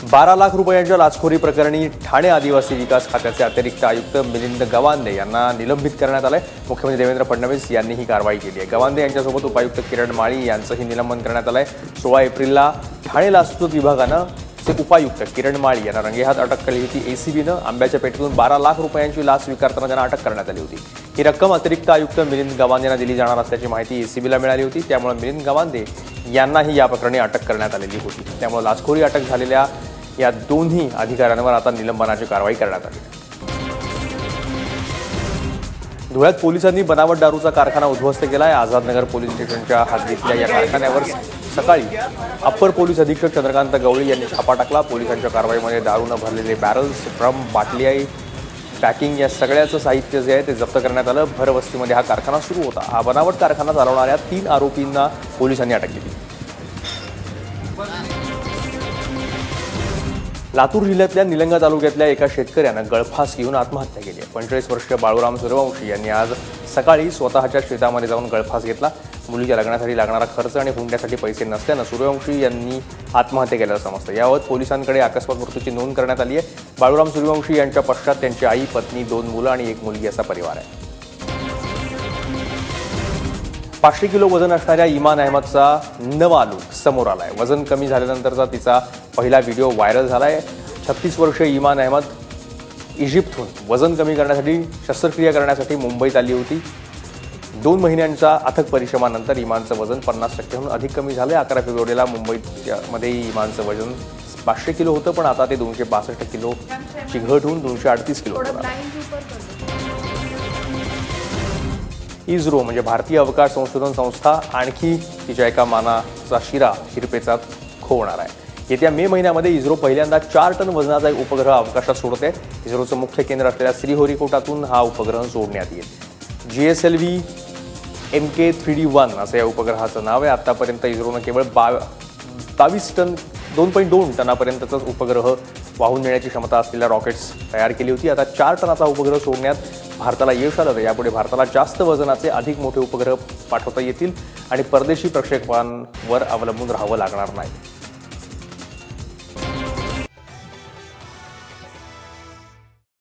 12 लाख रुपयांच्या लाचखोरी प्रकरणी ठाणे आदिवासी विकास खात्याचे अतिरिक्त आयुक्त मिलिंद गवांदे यांना निलंबित करण्यात आले। मुख्यमंत्री देवेंद्र फडणवीस यांनी ही कारवाई केली आहे। गवांदे यांच्यासोबत उपायुक्त किरण माळी यांचंही निलंबन करण्यात आलंय। 16 एप्रिलला ठाणे लाचलुचपत विभागानं उपायुक्त किरण माळी यांना रंगेहात अटक केली होती। एसीबीनं आंब्याच्या पेटीतून 12 लाख रुपयांची लाच स्वीकारताना त्यांना अटक करण्यात आली होती। ही रक्कम अतिरिक्त आयुक्त मिलिंद गवांदे यांना दिली जाणार असल्याची माहिती एसीबीला मिळाली होती। त्यामुळे मिलिंद गवांदे यांनाही या प्रकरणी अटक करण्यात आलेली होती। त्यामुळे लाचखोरी अटक झालेल्या या दोन्ही अधिकाऱ्यांवर आता निलंबनाची कारवाई करण्यात आली। धुळ्यात पोलिसांनी बनावट दारूचा कारखाना उद्ध्वस्त केलाय। आझादनगर पोलीस स्टेशनच्या हद्दीतल्या या कारखान्यावर सकाळी अप्पर पोलीस अधीक्षक चंद्रकांत गवळी यांनी छापा टाकला। पोलिसांच्या कारवाईमध्ये दारूनं भरलेले बॅरल्स, ड्रम, बाटली, पॅकिंग या सगळ्याचं साहित्य जे आहे ते जप्त करण्यात आलं। भरवस्तीमध्ये हा कारखाना सुरू होता। हा बनावट कारखाना चालवणाऱ्या 3 आरोपींना पोलिसांनी अटक केली। लातूर जिल्ह्यातल्या निलंगा तालुक्यातल्या एका शेतकऱ्यानं गळफास घेऊन आत्महत्या केली आहे। 45 वर्षीय बाळूराम सूर्यवंशी यांनी आज सकाळी स्वतःच्या शेतामध्ये जाऊन गळफास घेतला। मुलीच्या लग्नासाठी लागणारा खर्च आणि हुंड्यासाठी पैसे नसल्यानं सूर्यवंशी यांनी आत्महत्या केल्याचं समजतं। याबाबत पोलिसांकडे अकस्मात मृत्यूची नोंद करण्यात आली आहे। बाळूराम सूर्यवंशी यांच्या पश्चात त्यांची आई, पत्नी, 2 मुलं आणि 1 मुलगी असा परिवार आहे। 500 किलो वजन असणाऱ्या इमान अहमदचा नवा लूक समोर आलाय। वजन कमी झाल्यानंतरचा तिचा पहिला व्हिडिओ व्हायरल झालाय। 36 वर्षीय इमान अहमद इजिप्तहून वजन कमी करण्यासाठी शस्त्रक्रिया करण्यासाठी मुंबईत आली होती। 2 महिन्यांच्या अथक परिश्रमानंतर इमानचं वजन 50%हून अधिक कमी झालंय। 11 फेब्रुवारीला मुंबईमध्ये इमानचं वजन 500 किलो होतं, पण आता ते 262 किलोची घट होऊन 238 किलो होतं। इस्रो म्हणजे भारतीय अवकाश संशोधन संस्था आणखी तिच्या एका मानाचा शिरपेचा खोवणार आहे। येत्या मे महिन्यामध्ये इस्रो पहिल्यांदा 4 टन वजनाचा एक उपग्रह अवकाशात सोडते। इस्रोचं मुख्य केंद्र असलेल्या श्रीहरिकोटातून हा उपग्रह सोडण्यात येईल। GSLV MK3D1 असं या उपग्रहाचं नाव आहे। आतापर्यंत इस्रोनं केवळ 2.2 टनापर्यंतचाच उपग्रह वाहून नेण्याची क्षमता असलेल्या रॉकेट्स तयार केली होती। आता 4 टनाचा उपग्रह सोडण्यात भारताला यश आलं तर यापुढे भारताला जास्त वजनाचे अधिक मोठे उपग्रह पाठवता येतील आणि परदेशी प्रक्षेपणांवर अवलंबून राहावं लागणार नाही।